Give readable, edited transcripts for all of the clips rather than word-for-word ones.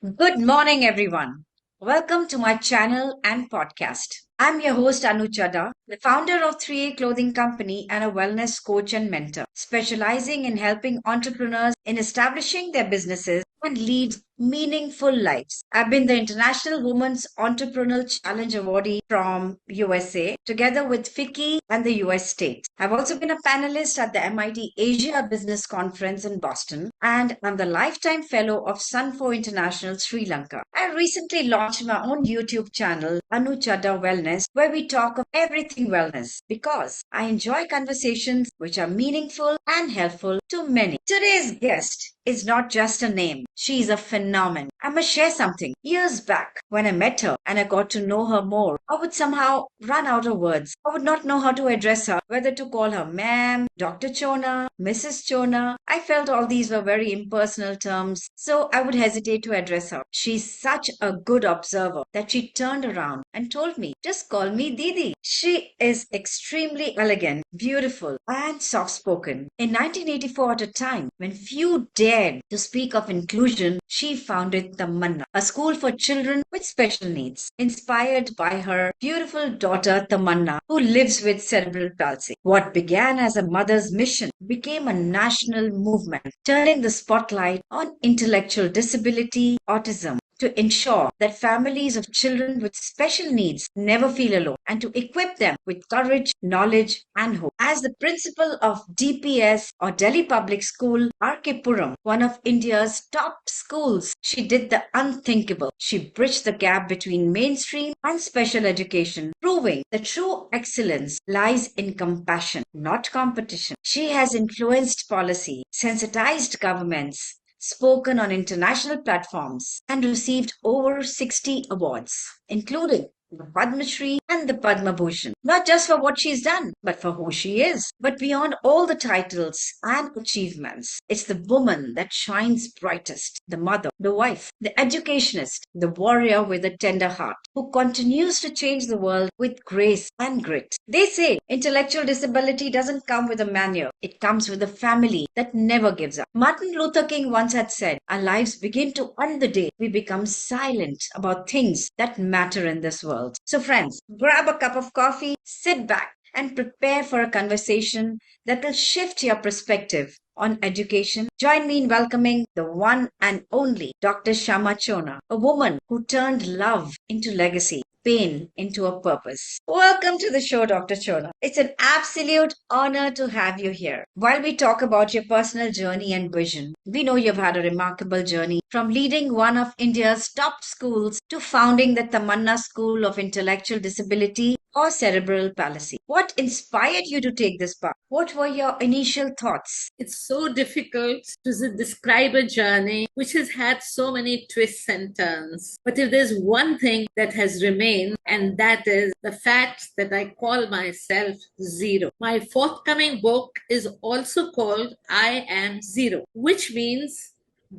Good morning, everyone. Welcome to my channel and podcast. I'm your host, Chadha, the founder of 3A Clothing Company and a wellness coach and mentor, specializing in helping entrepreneurs in establishing their businesses and lead meaningful lives. I've been the International Women's Entrepreneurial Challenge Awardee from USA, together with Fiki and the US State. I've also been a panelist at the MIT Asia Business Conference in Boston, and I'm the lifetime fellow of Sunfo International Sri Lanka. I recently launched my own YouTube channel, Chadha Wellness, where we talk of everything wellness because I enjoy conversations which are meaningful and helpful to many. Today's guest is not just a name. She's a phenomenon. I must share something. Years back, when I met her and I got to know her more, I would somehow run out of words. I would not know how to address her, whether to call her ma'am, Dr. Chona, Mrs. Chona. I felt all these were very impersonal terms, so I would hesitate to address her. She's such a good observer that she turned around and told me, just call me Didi. She is extremely elegant, beautiful, and soft spoken. In 1984, at a time when few dared to speak of inclusion, she founded Tamana, a school for children with special needs, inspired by her beautiful daughter Tamana, who lives with cerebral palsy. What began as a mother's mission became a national movement, turning the spotlight on intellectual disability, autism, to ensure that families of children with special needs never feel alone and to equip them with courage, knowledge, and hope. As the principal of DPS or Delhi Public School, RK Puram, one of India's top schools, she did the unthinkable. She bridged the gap between mainstream and special education, proving that true excellence lies in compassion, not competition. She has influenced policy, sensitized governments, spoken on international platforms, and received over 60 awards, including the Padma Shri and the Padma Bhushan. Not just for what she's done, but for who she is. But beyond all the titles and achievements, it's the woman that shines brightest, the mother, the wife, the educationist, the warrior with a tender heart, who continues to change the world with grace and grit. They say intellectual disability doesn't come with a manual, it comes with a family that never gives up. Martin Luther King once had said, our lives begin to end the day we become silent about things that matter in this world. So, friends, grab a cup of coffee, sit back, and prepare for a conversation that will shift your perspective on education. Join me in welcoming the one and only Dr. Shayama Chona, a woman who turned love into legacy, pain into a purpose. Welcome to the show, Dr. Chona. It's an absolute honor to have you here. While we talk about your personal journey and vision, we know you've had a remarkable journey from leading one of India's top schools to founding the Tamanna School of Intellectual Disability or Cerebral Palsy. What inspired you to take this path? What were your initial thoughts? It's so difficult to describe a journey which has had so many twists and turns. But if there's one thing that has remained, and that is the fact that I call myself Zero. My forthcoming book is also called I Am Zero, which means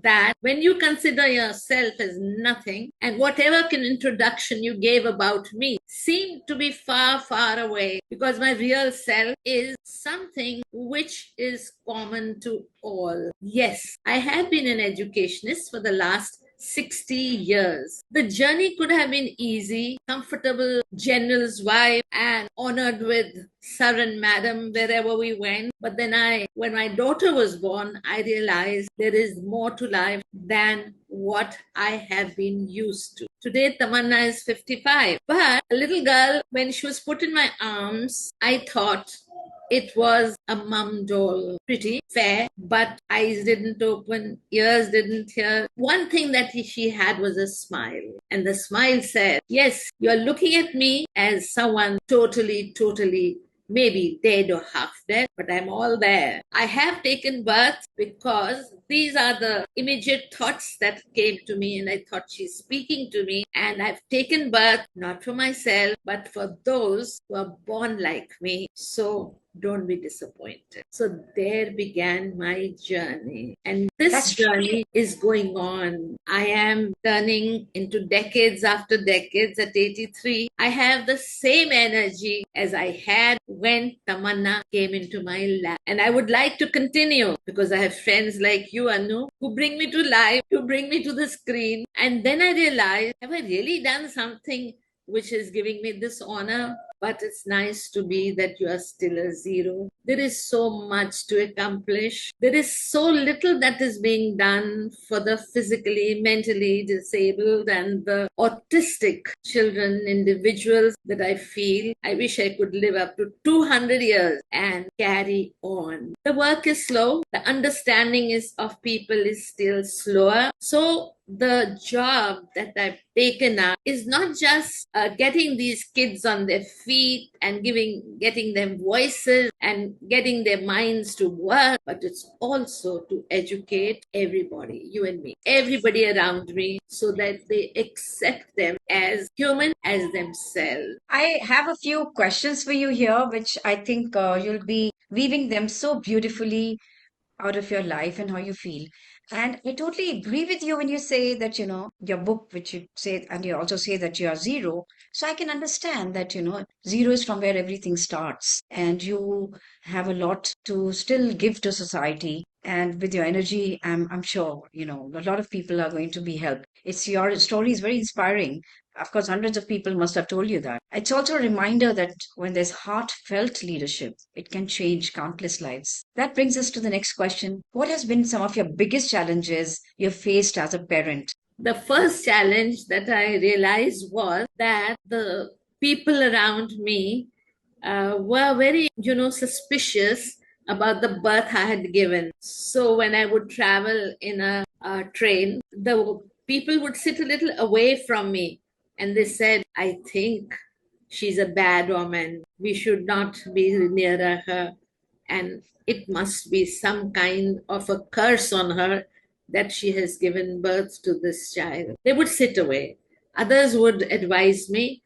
that when you consider yourself as nothing, and whatever introduction you gave about me seemed to be far, far away, because my real self is something which is common to all. Yes, I have been an educationist for the last 60 years. The journey could have been easy, comfortable, general's wife, and honored with sir and madam wherever we went. But then when my daughter was born, I realized there is more to life than what I have been used to. Today, Tamanna is 55. But a little girl, when she was put in my arms, I thought it was a mum doll, pretty, fair, but eyes didn't open, ears didn't hear. One thing that she had was a smile. And the smile said, yes, you're looking at me as someone totally maybe dead or half dead, but I'm all there. I have taken birth because these are the immediate thoughts that came to me, and I thought she's speaking to me. And I've taken birth not for myself, but for those who are born like me. So don't be disappointed. So there began my journey. And this That's journey is going on. I am turning into decades after decades at 83. I have the same energy as I had when Tamana came into my life. And I would like to continue because I have friends like you, Anu, who bring me to life, who bring me to the screen. And then I realized, have I really done something which is giving me this honor? But it's nice to be that you are still a zero. There is so much to accomplish. There is so little that is being done for the physically, mentally disabled and the autistic children, individuals that I feel I wish I could live up to 200 years and carry on. The work is slow. The understanding is of people is still slower. So the job that I've taken up is not just getting these kids on their feet and getting them voices and getting their minds to work, but it's also to educate everybody, you and me, everybody around me, so that they accept them as human as themselves. I have a few questions for you here, which I think you'll be weaving them so beautifully out of your life and how you feel. And I totally agree with you when you say that, your book, which you say, and you also say that you are zero. So I can understand that, zero is from where everything starts. And you have a lot to still give to society. And with your energy, I'm sure, a lot of people are going to be helped. Your story is very inspiring. Of course, hundreds of people must have told you that. It's also a reminder that when there's heartfelt leadership, it can change countless lives. That brings us to the next question. What has been some of your biggest challenges you've faced as a parent? The first challenge that I realized was that the people around me were very, suspicious about the birth I had given. So when I would travel in a train, the people would sit a little away from me and they said, I think she's a bad woman. We should not be near her. And it must be some kind of a curse on her that she has given birth to this child. They would sit away. Others would advise me,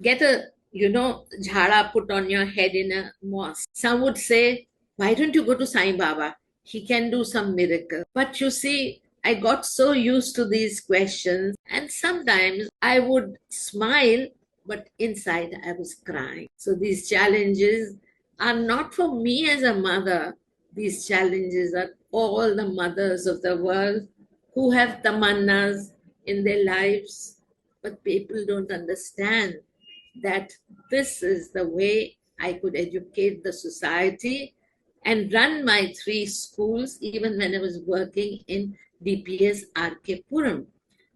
get a, jhara put on your head in a mosque. Some would say, why don't you go to Sai Baba? He can do some miracle. But you see, I got so used to these questions, and sometimes I would smile, but inside I was crying. So these challenges are not for me as a mother. These challenges are all the mothers of the world who have tamannas in their lives, but people don't understand that this is the way I could educate the society and run my 3 schools even when I was working in DPS RK Puram,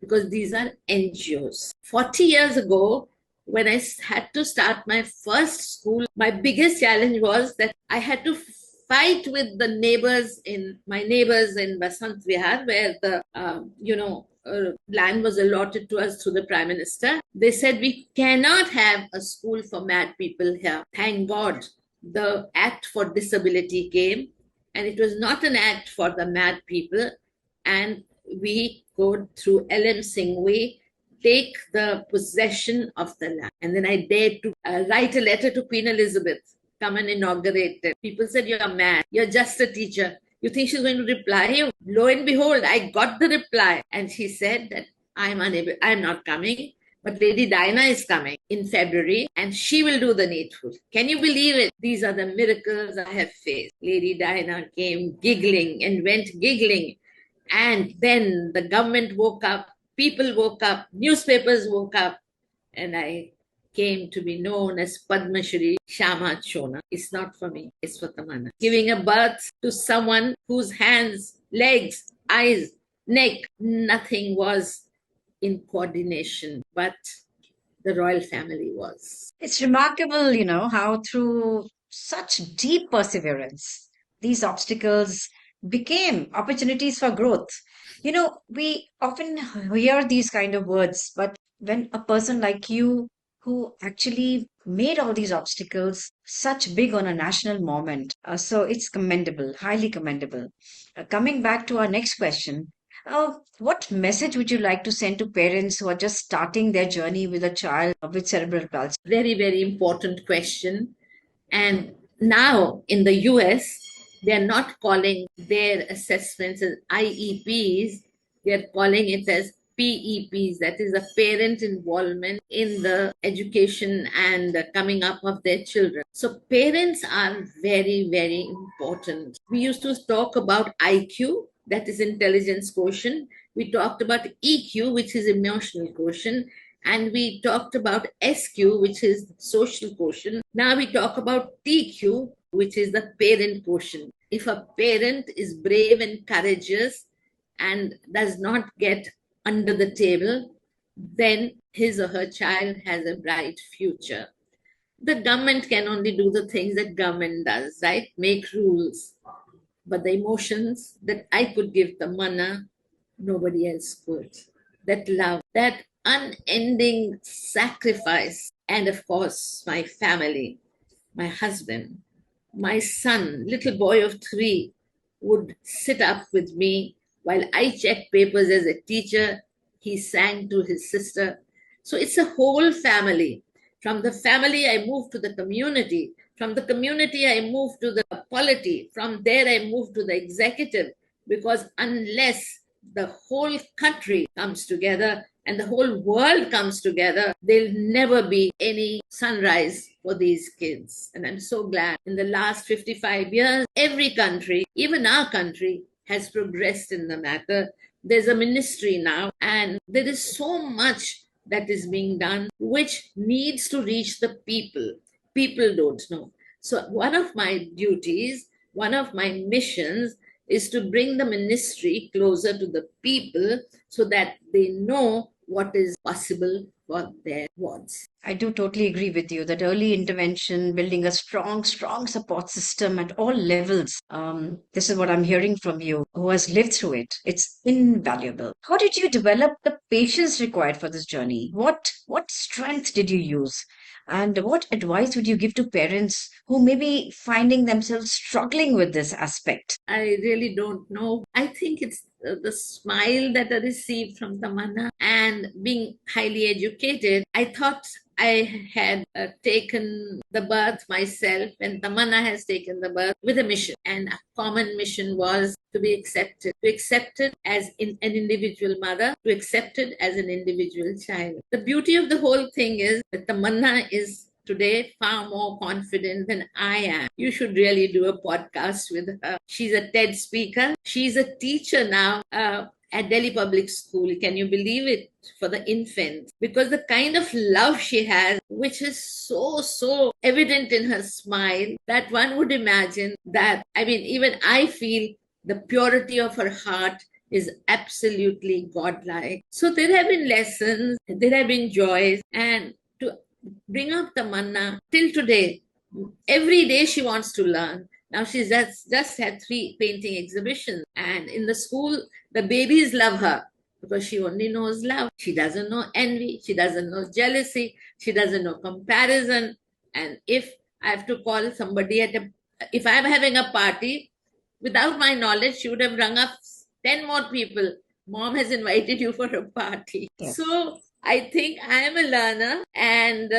because these are NGOs. 40 years ago, when I had to start my first school, my biggest challenge was that I had to fight with the neighbors in Basant Vihar, where the land was allotted to us through the Prime Minister. They said we cannot have a school for mad people here. Thank God the Act for Disability came, and it was not an act for the mad people. And we go through LM Singhvi, take the possession of the land. And then I dared to write a letter to Queen Elizabeth, come and inaugurate it. People said, you're mad. You're just a teacher. You think she's going to reply you? Lo and behold, I got the reply. And she said that I'm not coming. But Lady Diana is coming in February and she will do the needful. Can you believe it? These are the miracles I have faced. Lady Diana came giggling and went giggling. And then the government woke up, people woke up, newspapers woke up, and I came to be known as Padma Shri Shayama Chona. It's not for me, it's for Tamana. Giving a birth to someone whose hands, legs, eyes, neck, nothing was in coordination, but the royal family was. It's remarkable, how through such deep perseverance, these obstacles became opportunities for growth. We often hear these kind of words, but when a person like you, who actually made all these obstacles such big on a national moment, so it's commendable, highly commendable. Coming back to our next question, what message would you like to send to parents who are just starting their journey with a child with cerebral palsy? Very, very important question. And Now in the US, they're not calling their assessments as IEPs, they're calling it as PEPs, that is a parent involvement in the education and the coming up of their children. So parents are very, very important. We used to talk about IQ, that is intelligence quotient. We talked about EQ, which is emotional quotient. And we talked about SQ, which is social quotient. Now we talk about TQ, which is the parent quotient. If a parent is brave and courageous and does not get under the table, then his or her child has a bright future. The government can only do the things that government does, right? Make rules. But the emotions that I could give Tamana, nobody else could. That love, that unending sacrifice, and of course, my family, my husband, my son, little boy of 3, would sit up with me while I checked papers as a teacher. He sang to his sister. So it's a whole family. From the family, I moved to the community. From the community, I moved to the polity. From there, I moved to the executive. Because unless the whole country comes together and the whole world comes together, there'll never be any sunrise for these kids. And I'm so glad in the last 55 years, every country, even our country, has progressed in the matter. There's a ministry now, and there is so much that is being done which needs to reach the people. People don't know. So, one of my duties, one of my missions is to bring the ministry closer to the people so that they know what is possible for their wards. I do totally agree with you that early intervention, building a strong support system at all levels. This is what I'm hearing from you, who has lived through it. It's invaluable. How did you develop the patience required for this journey? What strength did you use? And what advice would you give to parents who may be finding themselves struggling with this aspect? I really don't know. I think it's the smile that I received from Tamana and being highly educated. I thought I had taken the birth myself, and Tamana has taken the birth with a mission. And a common mission was to be accepted as an individual mother, to accepted as an individual child. The beauty of the whole thing is that Tamanna is today far more confident than I am. You should really do a podcast with her. She's a TED speaker. She's a teacher now at Delhi Public School. Can you believe it? For the infants. Because the kind of love she has, which is so evident in her smile, that one would imagine that, I mean, even I feel the purity of her heart is absolutely godlike. So there have been lessons, there have been joys, and to bring up Tamanna till today, every day she wants to learn. Now she's just had 3 painting exhibitions, and in the school, the babies love her because she only knows love. She doesn't know envy, she doesn't know jealousy, she doesn't know comparison. And if I have to call somebody if I'm having a party, without my knowledge, she would have rung up 10 more people. Mom has invited you for a party. Yes. So I think I am a learner, and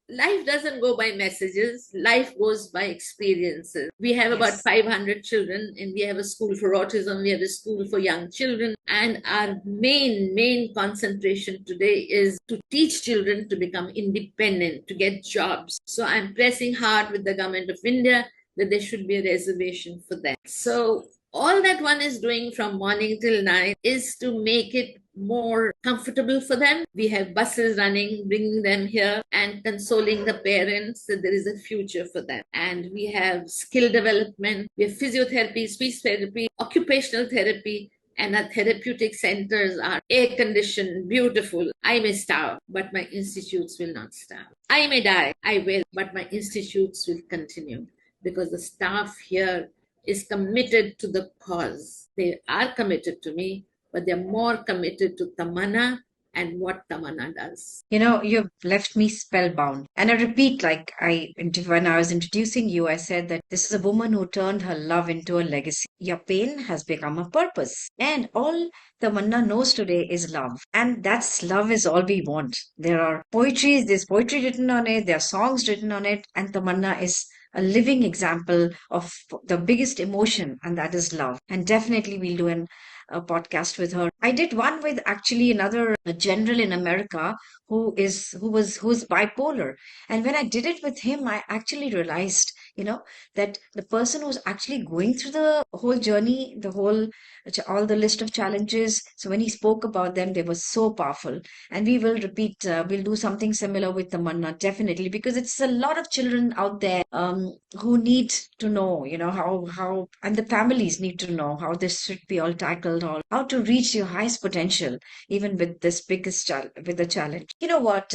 life doesn't go by messages. Life goes by experiences. We have about 500 children, and we have a school for autism. We have a school for young children. And our main concentration today is to teach children to become independent, to get jobs. So I'm pressing hard with the government of India that there should be a reservation for that. So all that one is doing from morning till night is to make it more comfortable for them. We have buses running, bringing them here and consoling the parents that there is a future for them. And we have skill development, we have physiotherapy, speech therapy, occupational therapy, and our therapeutic centers are air-conditioned, beautiful. I may starve, but my institutes will not starve. I may die, I will, but my institutes will continue because the staff here is committed to the cause. They are committed to me, but they're more committed to Tamana and what Tamana does. You know, you've left me spellbound. And I repeat, when I was introducing you, I said that this is a woman who turned her love into a legacy. Your pain has become a purpose. And all Tamanna knows today is love. And that's love is all we want. There's poetry written on it, there are songs written on it, and Tamanna is a living example of the biggest emotion, and that is love. And definitely we'll do a podcast with her. I did one with actually another general in America who's bipolar. And when I did it with him, I actually realized, that the person who's actually going through the whole journey, all the list of challenges. So when he spoke about them, they were so powerful. And we will repeat, we'll do something similar with Tamanna, definitely, because it's a lot of children out there who need to know, and the families need to know how this should be all tackled, or how to reach your highest potential, even with this with the challenge. You know what?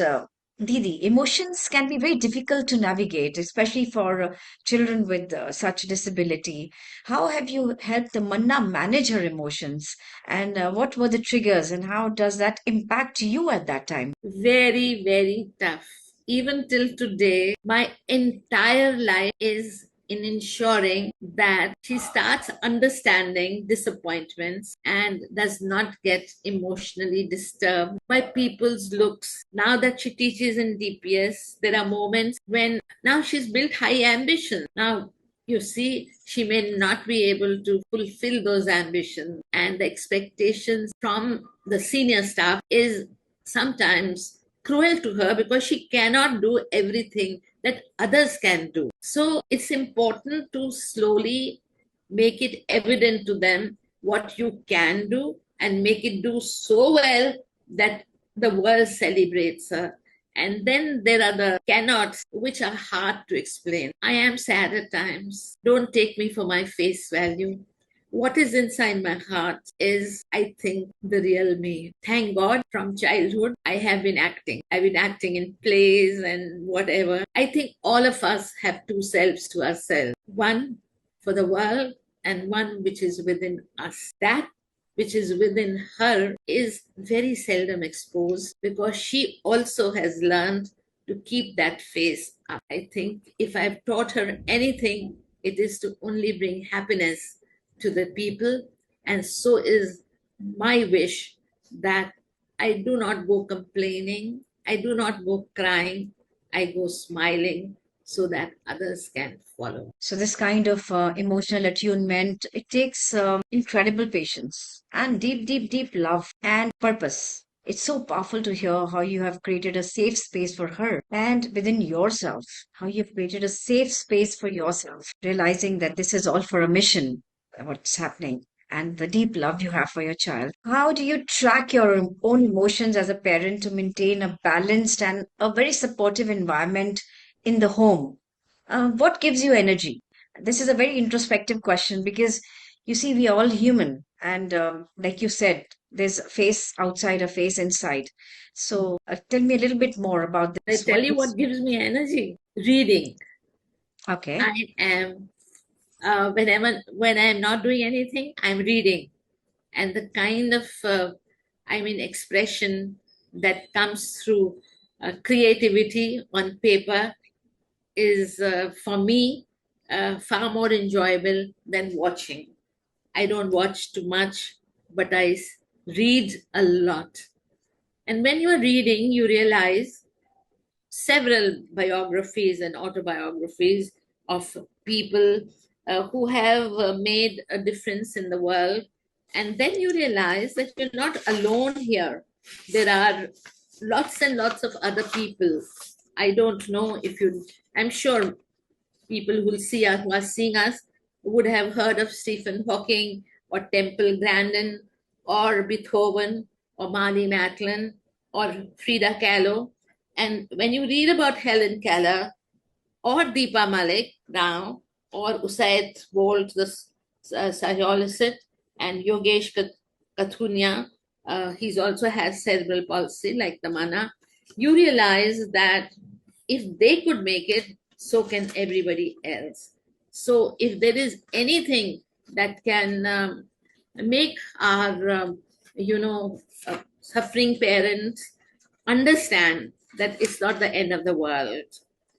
Didi, emotions can be very difficult to navigate, especially for children with such disability. How have you helped the Manna manage her emotions? And what were the triggers, and how does that impact you at that time? Very, very tough. Even till today, my entire life is in ensuring that she starts understanding disappointments and does not get emotionally disturbed by people's looks. Now that she teaches in DPS, there are moments when now she's built high ambition. Now, you see, she may not be able to fulfill those ambitions, and the expectations from the senior staff is sometimes cruel to her because she cannot do everything that others can do. So it's important to slowly make it evident to them what you can do and make it do so well that the world celebrates her. And then there are the cannots, which are hard to explain. I am sad at times. Don't take me for my face value. What is inside my heart is, I think, the real me. Thank God from childhood, I have been acting. I've been acting in plays and whatever. I think all of us have two selves to ourselves, one for the world and one which is within us. That which is within her is very seldom exposed because she also has learned to keep that face up. I think if I've taught her anything, it is to only bring happiness to the people. And so is my wish that I do not go complaining, I do not go crying, I go smiling so that others can follow. So this kind of emotional attunement, it takes incredible patience and deep, deep, deep love and purpose. It's so powerful to hear how you have created a safe space for her and within yourself, how you've created a safe space for yourself, realizing that this is all for a mission, what's happening, and the deep love you have for your child. How do you track your own emotions as a parent to maintain a balanced and a very supportive environment in the home? What gives you energy? This is a very introspective question because you see, we are all human. And like you said, there's a face outside, a face inside. So tell me a little bit more about I this. tell you what gives me energy. Reading. Okay. I am when I'm not doing anything, I'm reading, and the kind of expression that comes through creativity on paper is for me far more enjoyable than watching. I don't watch too much, but read a lot. And when you're reading, you realize several biographies and autobiographies of people who have made a difference in the world. And then you realize that you're not alone here. There are lots and lots of other people. I don't know if I'm sure people who are seeing us would have heard of Stephen Hawking or Temple Grandin or Beethoven or Marley Matlin or Frida Kahlo. And when you read about Helen Keller or Deepa Malik now, or Usaid Bolt, the psychologist, and Yogesh Kathunia, he's also has cerebral palsy like Tamana, you realize that if they could make it, so can everybody else. So if there is anything that can make our, suffering parents understand that it's not the end of the world.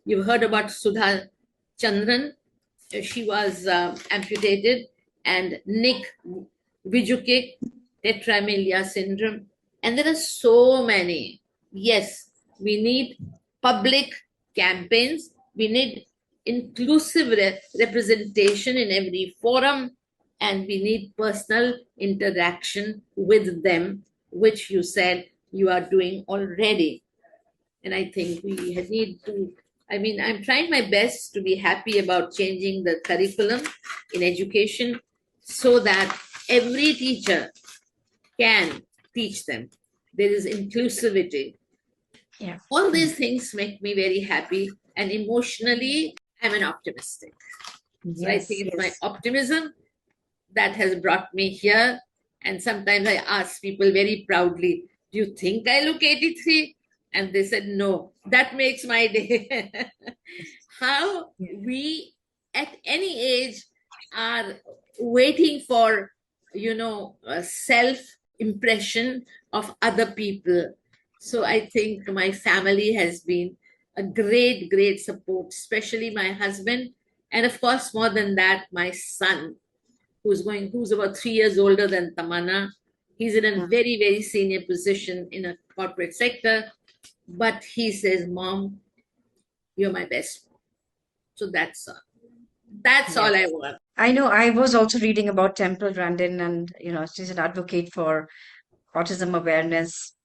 You've heard about Sudha Chandran. She was amputated, and Nick Vujicic, tetraamelia syndrome. And there are so many. Yes, we need public campaigns. We need inclusive representation in every forum, and we need personal interaction with them, which you said you are doing already. And I think we need to, I mean, I'm trying my best to be happy about changing the curriculum in education so that every teacher can teach them. There is inclusivity. Yeah. All these things make me very happy, and emotionally, I'm an optimistic. So I Yes, think it's my yes. optimism that has brought me here. And sometimes I ask people very proudly, do you think I look 83? And they said, no, that makes my day. How Yeah. we at any age are waiting for, a self impression of other people. So I think my family has been a great, great support, especially my husband. And of course, more than that, my son, who's about 3 years older than Tamana. He's in a Mm. very, very senior position in a corporate sector, but he says, Mom, you're my best friend. So that's all I Yes. want. I know I was also reading about Temple Grandin, and she's an advocate for autism awareness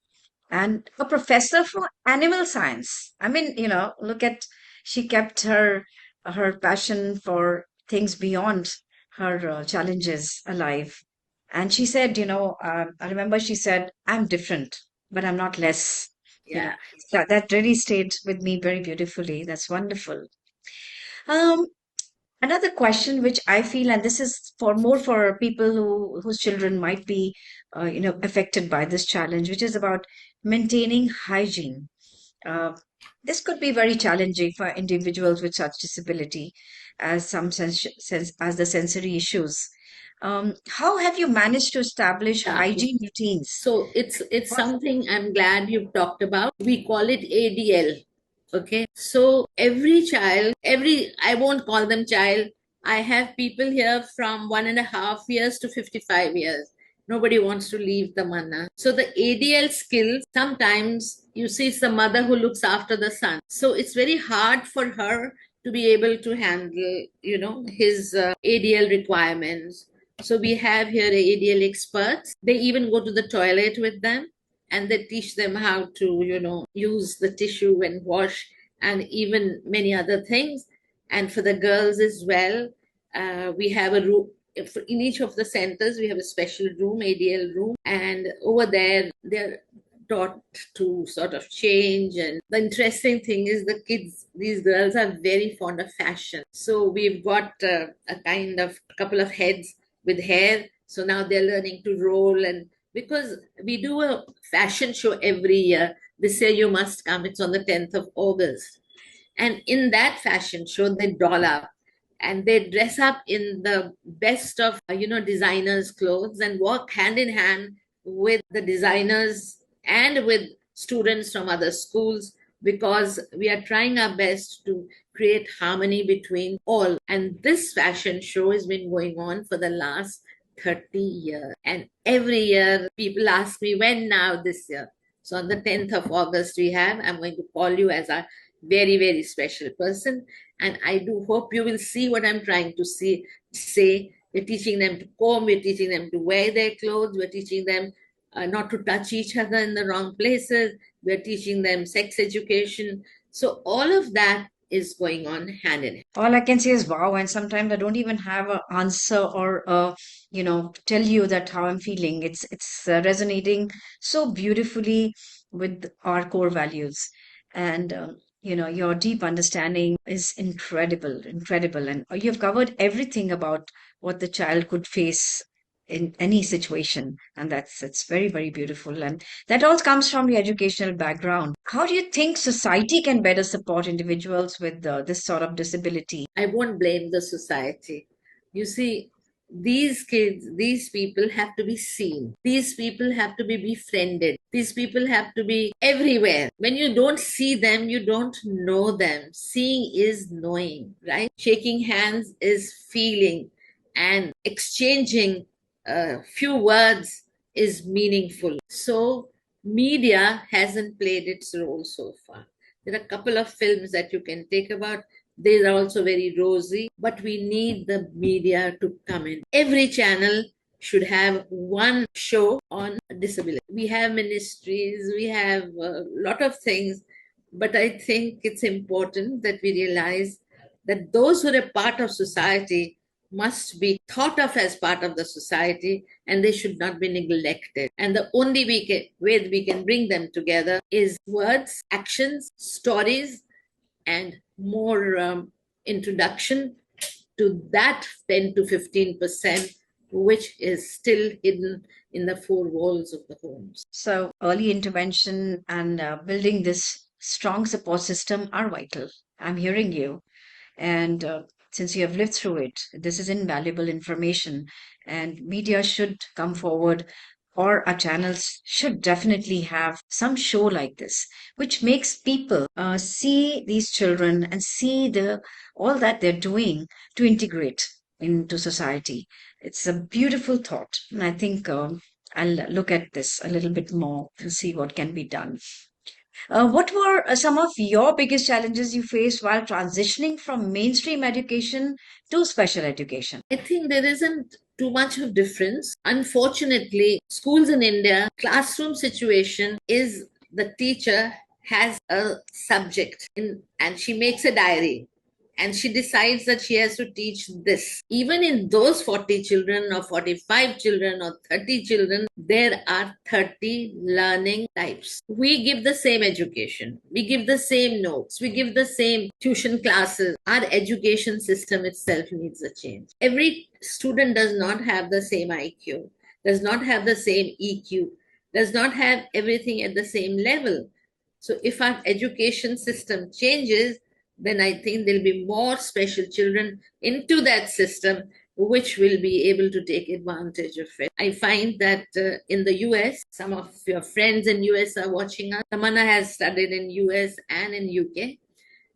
and a professor for animal science. I mean, look at, she kept her passion for things beyond her challenges alive. And she said, I remember she said, I'm different, but I'm not less. You know, Yeah. that really stayed with me very beautifully. That's wonderful. Um, Another question which I feel, and this is for people whose children might be, affected by this challenge, which is about maintaining hygiene. Uh, this could be very challenging for individuals with such disability as as the sensory issues. How have you managed to establish Yeah. hygiene routines? So it's something I'm glad you've talked about. We call it ADL. Okay. So every child, I won't call them child. I have people here from 1.5 years to 55 years. Nobody wants to leave the mana. So the ADL skills, sometimes you see it's the mother who looks after the son. So it's very hard for her to be able to handle, his ADL requirements. So we have here ADL experts. They even go to the toilet with them, and they teach them how to, use the tissue and wash, and even many other things. And for the girls as well, we have a room. In each of the centers, we have a special room, ADL room, and over there, they're taught to sort of change. And the interesting thing is the kids, these girls are very fond of fashion. So we've got a kind of couple of heads with hair. So now they're learning to roll. And because we do a fashion show every year, this year you must come. It's on the 10th of August. And in that fashion show, they doll up and they dress up in the best of, designers' clothes and walk hand in hand with the designers and with students from other schools, because we are trying our best to create harmony between all. And this fashion show has been going on for the last 30 years. And every year people ask me, when now this year? So on the 10th of August, I'm going to call you as our very, very special person. And I do hope you will see what I'm trying to say. We're teaching them to comb, we're teaching them to wear their clothes, we're teaching them not to touch each other in the wrong places, we're teaching them sex education. So all of that is going on hand in hand. All I can say is wow, and sometimes I don't even have an answer or tell you that how I'm feeling. It's resonating so beautifully with our core values, and your deep understanding is incredible, incredible, and you've covered everything about what the child could face in any situation, and that's very, very beautiful, and that all comes from the educational background. How do you think society can better support individuals with this sort of disability? I won't blame the society. You see, these kids, these people have to be seen. These people have to be befriended. These people have to be everywhere. When you don't see them, you don't know them. Seeing is knowing, right? Shaking hands is feeling, and exchanging a few words is meaningful. So, media hasn't played its role so far. There are a couple of films that you can take about They are also very rosy, but we need the media to come in. Every channel should have one show on disability. We have ministries, we have a lot of things, but I think it's important that we realize that those who are a part of society must be thought of as part of the society, and they should not be neglected. And the only way we can bring them together is words, actions, stories, and more introduction to that 10 to 15%, which is still hidden in the four walls of the homes. So, early intervention and building this strong support system are vital. I'm hearing you. And since you have lived through it, this is invaluable information, and media should come forward, or our channels should definitely have some show like this, which makes people see these children and see the all that they're doing to integrate into society. It's a beautiful thought, and I think I'll look at this a little bit more and see what can be done. What were some of your biggest challenges you faced while transitioning from mainstream education to special education? I think there isn't too much of difference. Unfortunately, schools in India, classroom situation is the teacher has a subject and she makes a diary and she decides that she has to teach this. Even in those 40 children or 45 children or 30 children, there are 30 learning types. We give the same education, we give the same notes, we give the same tuition classes. Our education system itself needs a change. Every student does not have the same IQ, does not have the same EQ, does not have everything at the same level. So if our education system changes, then I think there'll be more special children into that system, which will be able to take advantage of it. I find that in the US, some of your friends in US are watching us. Tamana has studied in US and in UK.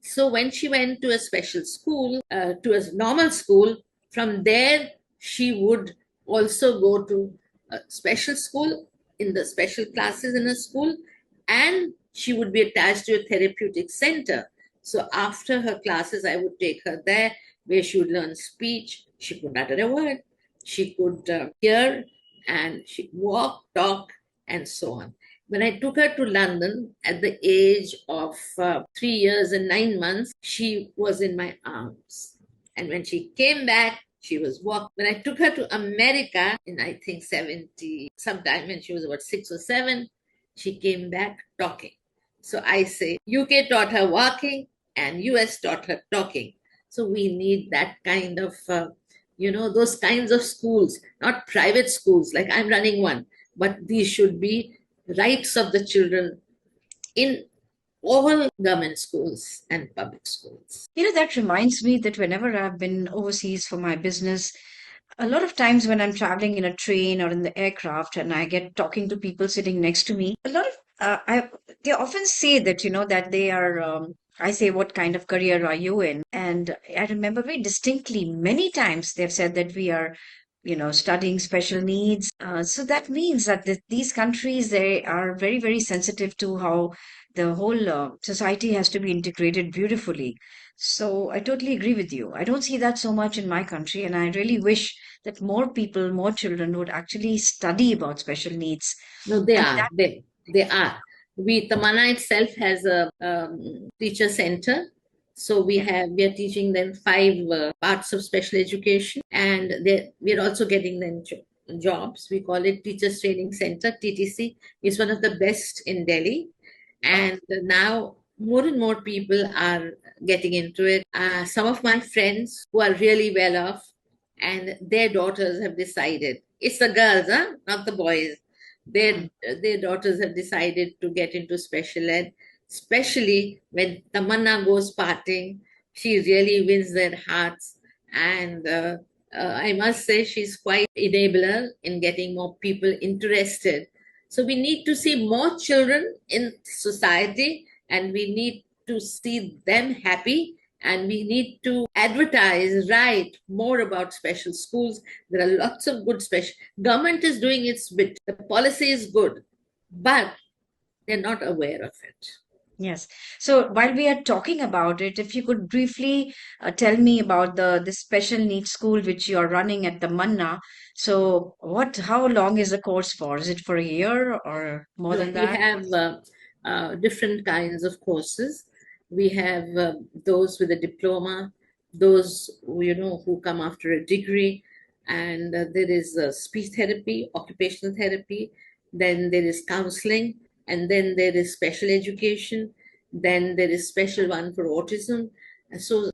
So when she went to a special school, to a normal school, from there she would also go to a special school in the special classes in a school, and she would be attached to a therapeutic center. So after her classes, I would take her there where she would learn speech. She could utter a word. She could hear and she could walk, talk, and so on. When I took her to London at the age of 3 years and 9 months, she was in my arms. And when she came back, she was walking. When I took her to America in, I think, 70, sometime when she was about 6 or 7, she came back talking. So I say, UK taught her walking and US taught her talking. So we need that kind of, those kinds of schools, not private schools like I'm running one, but these should be rights of the children in all government schools and public schools. That reminds me that whenever I've been overseas for my business, a lot of times when I'm traveling in a train or in the aircraft and I get talking to people sitting next to me, a lot of they often say that that they are. I say, what kind of career are you in? And I remember very distinctly many times they've said that we are, studying special needs. So that means that these countries, they are very, very sensitive to how the whole society has to be integrated beautifully. So I totally agree with you. I don't see that so much in my country, and I really wish that more people, more children would actually study about special needs. No, they And are. that, They are. Tamana itself has a teacher center. So we are teaching them 5 parts of special education, and we're also getting them jobs. We call it Teachers Training Center. TTC is one of the best in Delhi, and now more and more people are getting into it. Some of my friends who are really well off, and their daughters have decided, it's the girls, not the boys. Their daughters have decided to get into special ed, especially when Tamanna goes partying. She really wins their hearts, and I must say she's quite enabler in getting more people interested. So we need to see more children in society, and we need to see them happy, and we need to advertise, write more about special schools. There are lots of good special. Government is doing its bit. The policy is good, but they're not aware of it. Yes. So while we are talking about it, if you could briefly tell me about the special needs school which you are running at the Manna. So how long is the course for? Is it for a year or more No, than we that? have different kinds of courses. We have those with a diploma, those who come after a degree, and there is speech therapy, occupational therapy, then there is counseling, and then there is special education, then there is special one for autism. And so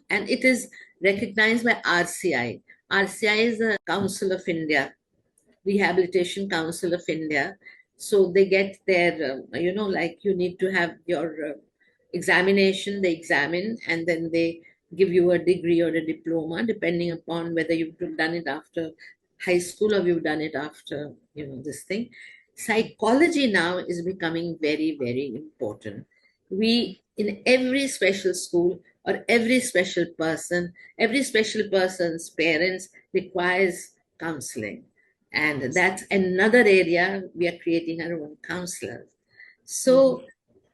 and it is recognized by RCI. RCI is the Council of India, Rehabilitation Council of India. So they get their, like you need to have your examination, they examine, and then they give you a degree or a diploma, depending upon whether you've done it after high school or you've done it after, this thing. Psychology now is becoming very, very important. In every special school or every special person's parents requires counseling, and that's another area we are creating our own counselors. Mhm. So,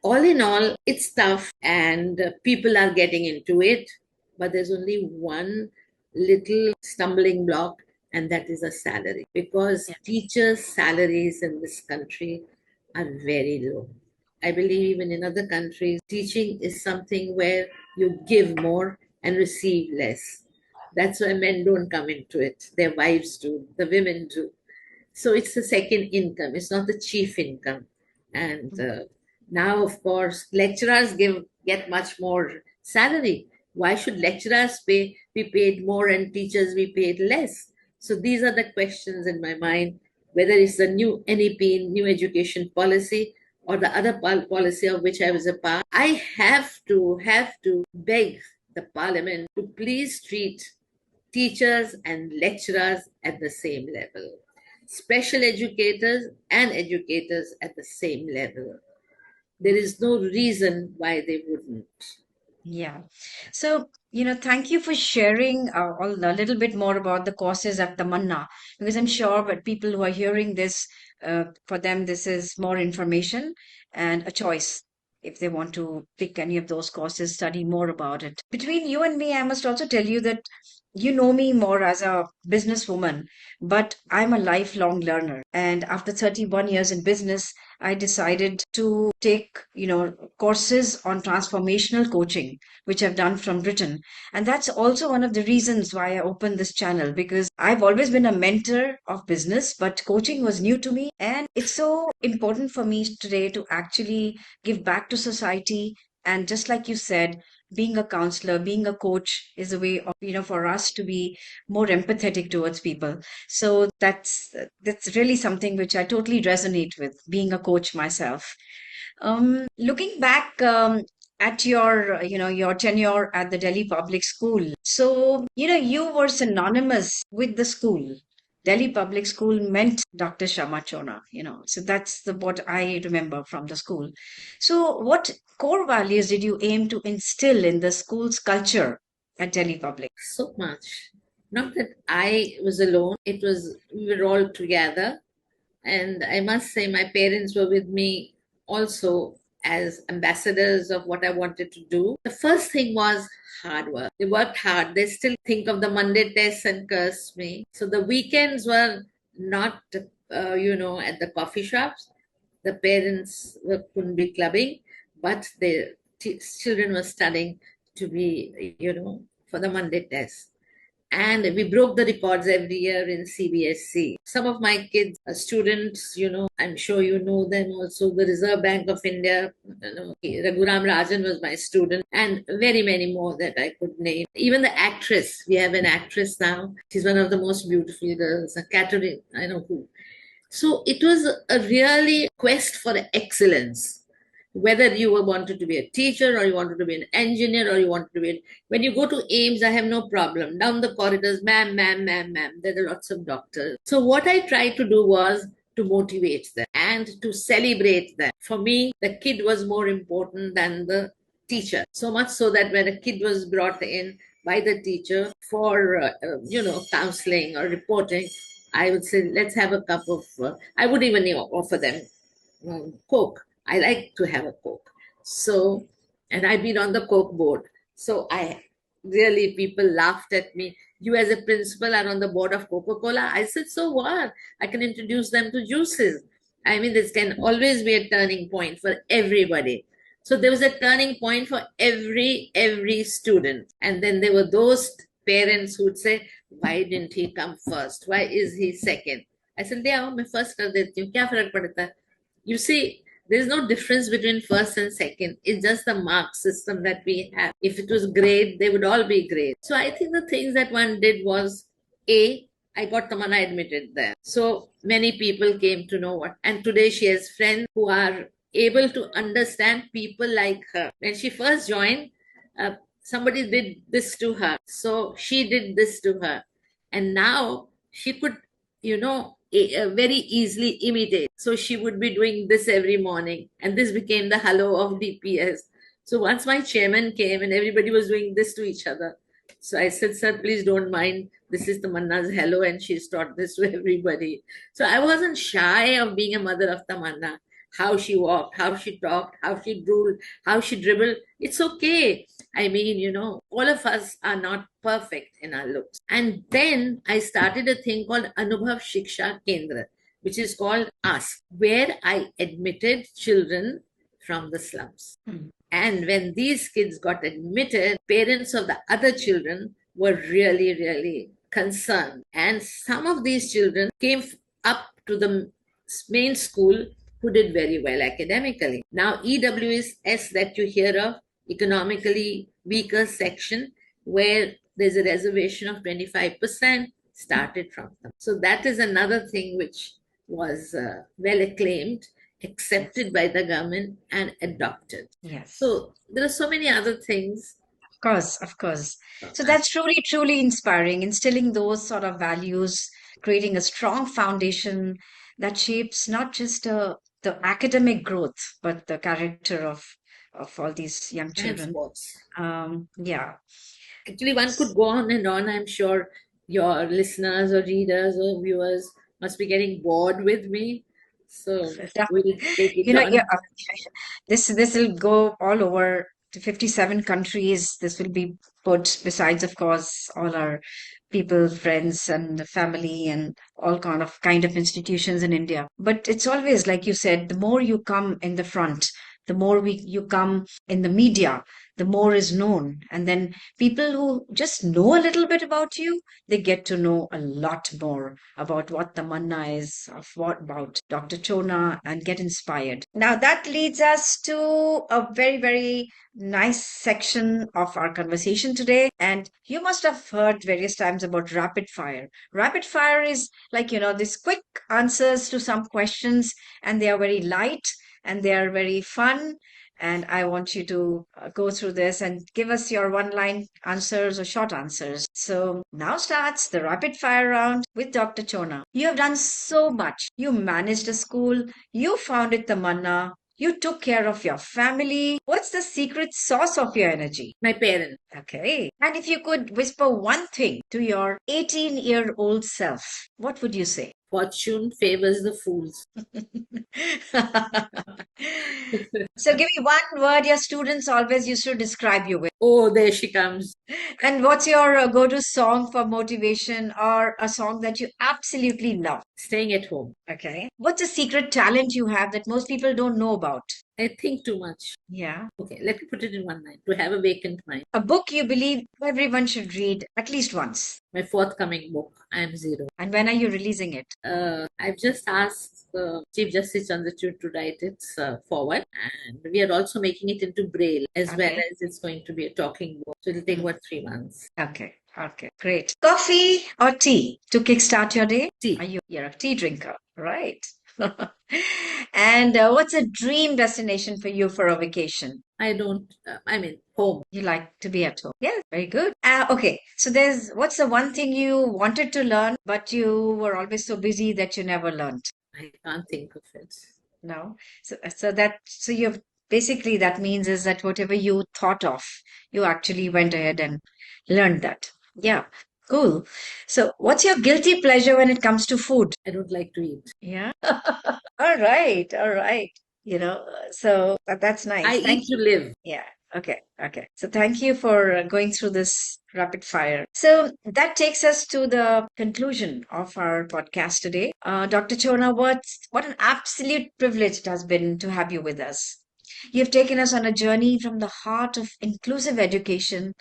all in all, it's tough and people are getting into it, but there's only one little stumbling block, and that is a salary. Because Yeah. teachers' salaries in this country are very low. I believe even in other countries, teaching is something where you give more and receive less. That's why men don't come into it. Their wives do, the women do. So it's the second income, it's not the chief income. And now, of course, lecturers get much more salary. Why should lecturers be paid more and teachers be paid less? So these are the questions in my mind, whether it's the new NEP, new education policy, or the other policy of which I was a part. I have to beg the parliament to please treat teachers and lecturers at the same level, special educators and educators at the same level. There is no reason why they wouldn't. Yeah. So, thank you for sharing a little bit more about the courses at the Manna, because I'm sure that people who are hearing this, for them, this is more information and a choice if they want to pick any of those courses, study more about it. Between you and me, I must also tell you that you know me more as a businesswoman, but I'm a lifelong learner. And after 31 years in business, I decided to take, courses on transformational coaching, which I've done from Britain. And that's also one of the reasons why I opened this channel, because I've always been a mentor of business, but coaching was new to me. And it's so important for me today to actually give back to society. And just like you said, being a counselor, being a coach is a way of, for us to be more empathetic towards people. So that's really something which I totally resonate with, being a coach myself. Looking back at your tenure at the Delhi Public School, so you were synonymous with the school. Delhi Public School meant Dr. Shama Chona, so that's what I remember from the school. So, what core values did you aim to instill in the school's culture at Delhi Public? So much. Not that I was alone, it was, we were all together. And I must say, my parents were with me also as ambassadors of what I wanted to do. The first thing was hard work. They worked hard. They still think of the Monday tests and curse me. So the weekends were not, at the coffee shops. The parents couldn't be clubbing, but the children were studying to be, for the Monday test. And we broke the records every year in CBSC. Some of my kids are students, I'm sure you know them also. The Reserve Bank of India, Raghuram Rajan was my student, and very many more that I could name. Even the actress, we have an actress now. She's one of the most beautiful girls, Catherine, I know who. So it was a really quest for excellence. Whether you wanted to be a teacher or you wanted to be an engineer or you wanted to be, when you go to AIMS, I have no problem. Down the corridors, ma'am, ma'am, ma'am, ma'am, there are lots of doctors. So what I tried to do was to motivate them and to celebrate them. For me, the kid was more important than the teacher. So much so that when a kid was brought in by the teacher for, counseling or reporting, I would say, let's have a cup of, I would even offer them Coke. I like to have a Coke. So, and I've been on the Coke board. So I really, people laughed at me. You as a principal are on the board of Coca-Cola. I said, so what? I can introduce them to juices. I mean, this can always be a turning point for everybody. So there was a turning point for every student. And then there were those parents who would say, why didn't he come first? Why is he second? I said, ले आओ मैं first कर देती हूँ क्या फर्क पड़ता है? You see, there's no difference between first and second. It's just the mark system that we have. If it was grade, they would all be grade. So I think the things that one did was A, I got Tamana admitted there. So many people came to know what. And today she has friends who are able to understand people like her. When she first joined, somebody did this to her. So she did this to her. And now she could, very easily imitate. So she would be doing this every morning. And this became the hello of DPS. So once my chairman came and everybody was doing this to each other. So I said, sir, please don't mind. This is Tamanna's hello, and she's taught this to everybody. So I wasn't shy of being a mother of Tamanna. How she walked, how she talked, how she drooled, how she dribbled. It's okay. I mean, all of us are not perfect in our looks. And then I started a thing called Anubhav Shiksha Kendra, which is called Ask, where I admitted children from the slums. And when these kids got admitted, parents of the other children were really, really concerned. And some of these children came up to the main school who did very well academically. Now, EWS that you hear of, economically weaker section, where there's a reservation of 25%, started from them. So that is another thing which was well acclaimed, accepted by the government, and adopted. Yes. So there are so many other things. Of course, of course. So that's truly, truly inspiring, instilling those sort of values, creating a strong foundation that shapes not just the academic growth, but the character of all these young And children. sports. Yeah. Actually, one could go on and on. I'm sure your listeners or readers or viewers must be getting bored with me. So we'll take it on. Yeah, this will go all over to 57 countries. This will be put besides, of course, all our people, friends, and the family, and all kind of institutions in India. But it's always like you said, the more you come in the front, the more you come in the media, the more is known. And then people who just know a little bit about you, they get to know a lot more about what the manna is, of what about Dr. Chona, and get inspired. Now that leads us to a very, very nice section of our conversation today. And you must have heard various times about rapid fire. Rapid fire is like, these quick answers to some questions, and they are very light and they are very fun. And I want you to go through this and give us your one line answers or short answers. So now starts the rapid fire round with Dr. Chona. You have done so much. You managed a school, you founded the Manna, you took care of your family. What's the secret sauce of your energy? My parents. Okay. And if you could whisper one thing to your 18-year-old self, what would you say? Fortune favors the fools. So give me one word your students always used to describe you with. Oh, there she comes. And what's your go-to song for motivation, or a song that you absolutely love? Staying at home. Okay. What's a secret talent you have that most people don't know about? I think too much. Yeah. Okay, let me put it in one line. To have a vacant mind. A book you believe everyone should read at least once. My forthcoming book, I Am Zero. And when are you releasing it? I've just asked Chief Justice Chandrachud to write it forward, and we are also making it into Braille as well as it's going to be a talking book. So it'll take about 3 months. Okay. Okay, great. Coffee or tea to kickstart your day? Tea. You're a tea drinker, right? And what's a dream destination for you for a vacation? Home. You like to be at home. Yeah, very good. Okay, so what's the one thing you wanted to learn, but you were always so busy that you never learned? I can't think of it. No. So you've basically, that means is that whatever you thought of, you actually went ahead and learned that. Yeah, cool. So what's your guilty pleasure when it comes to food? I don't like to eat. Yeah. All right, all right. So that's I nice. eat Thank to you. live. Yeah. Okay. Okay. So thank you for going through this rapid fire. So that takes us to the conclusion of our podcast today. Dr. Chona, what an absolute privilege it has been to have you with us. You've taken us on a journey from the heart of inclusive education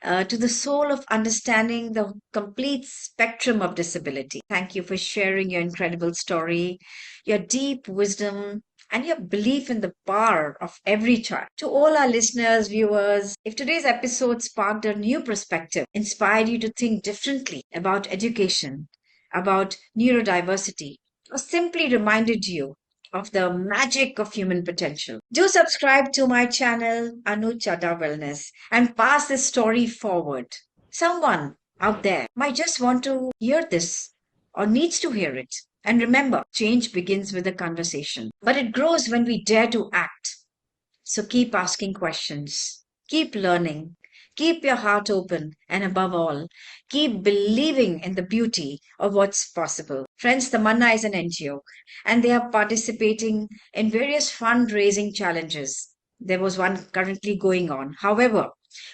to the soul of understanding the complete spectrum of disability. Thank you for sharing your incredible story, your deep wisdom, and your belief in the power of every child. To all our listeners, viewers, if today's episode sparked a new perspective, inspired you to think differently about education, about neurodiversity, or simply reminded you of the magic of human potential, do subscribe to my channel, Chadha Wellness, and pass this story forward. Someone out there might just want to hear this or needs to hear it. And remember, change begins with a conversation, but it grows when we dare to act. So keep asking questions, keep learning, keep your heart open, and above all, keep believing in the beauty of what's possible. Friends, Tamana is an NGO, and they are participating in various fundraising challenges. There was one currently going on. However,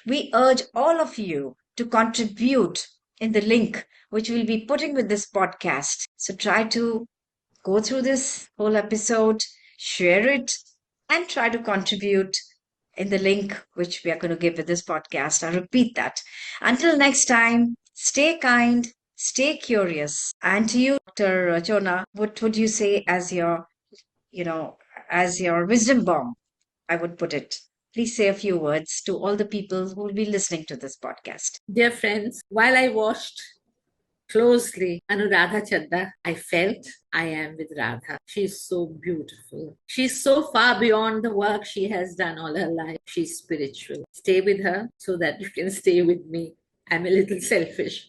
we urge all of you to contribute in the link which we'll be putting with this podcast. So try to go through this whole episode, share it, and try to contribute in the link which we are going to give with this podcast. I repeat that. Until next time, stay kind, stay curious. And to you, Dr. Chona, what would you say you know, as your wisdom bomb? I would put it. Please say a few words to all the people who will be listening to this podcast. Dear friends, while I watched closely Anuradha Chadha, I felt I am with Radha. She's so beautiful. She's so far beyond the work she has done all her life. She's spiritual. Stay with her so that you can stay with me. I'm a little selfish.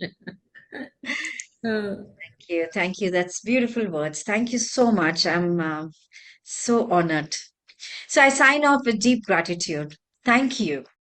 Thank you. Thank you. That's beautiful words. Thank you so much. I'm so honored. So I sign off with deep gratitude. Thank you.